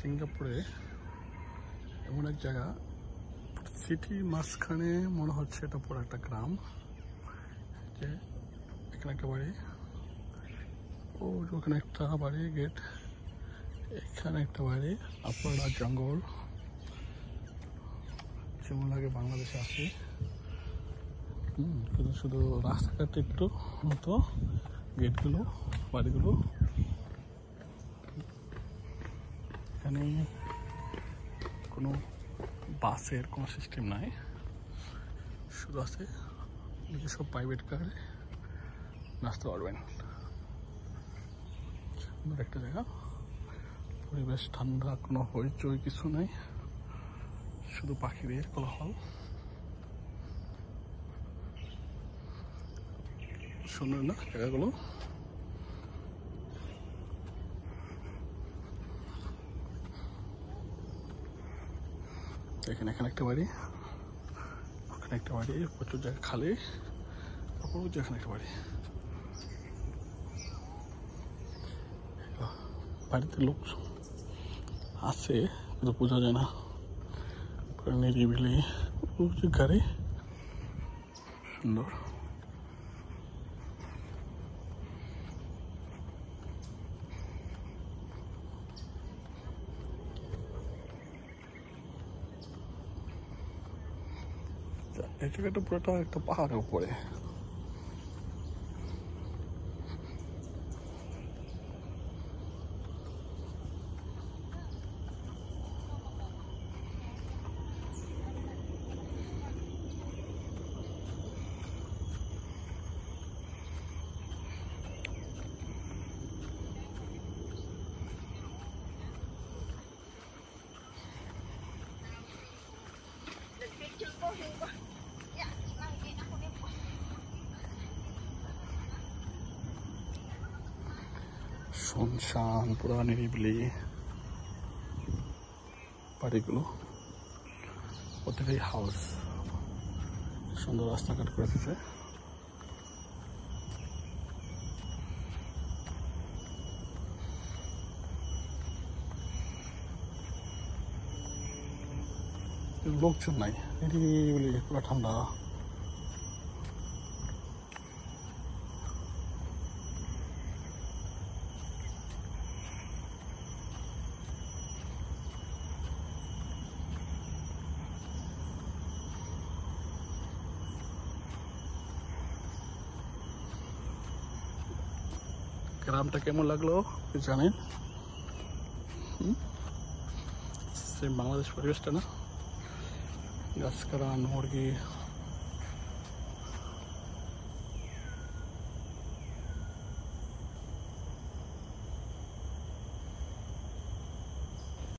সিঙ্গাপুরে এমন এক জায়গা, সিটির মাঝখানে মনে হচ্ছে এটা পুরো একটা গ্রাম। যে এখানে একটা বাড়ি, ও ওখানে একটা বাড়ি, গেট, এখানে একটা বাড়ি, আপনারা জঙ্গল যেমন লাগে বাংলাদেশে আসে। কিন্তু শুধু রাস্তাঘাট একটু মতো, গেটগুলো, বাড়িগুলো। এখানে কোনো বাসের কোনো সিস্টেম নাই, শুধু আছে নিজস্ব প্রাইভেট কারে নাচতে পারবেন। সুন্দর একটা জায়গা, পরিবেশ ঠান্ডা, কোনো হইচই কিছু নাই, শুধু পাখিদের কোলাহল। সুন্দর না জায়গাগুলো? এখানে একটা বাড়ি, ওখানে একটা বাড়ি, প্রচুর জায়গা খালি, যেখানে একটা বাড়ি। বাড়িতে লোক আছে কিন্তু বোঝা যায় না, নিরিবিলি গাড়ি, সুন্দর। এই জায়গাটা পুরোটা একটা পাহাড়ের উপরে। শুনশান পুরা নিরিবিলি বাড়িগুলো, প্রত্যেকটাই হাউস, সুন্দর রাস্তাঘাট করে দিয়েছে। লোকজন নাই, নিরিবিলি, পুরা ঠান্ডা। গ্রামটা কেমন লাগলো জানেন? সেম বাংলাদেশ পরিবেশটা না, গাছপালা, মুরগি,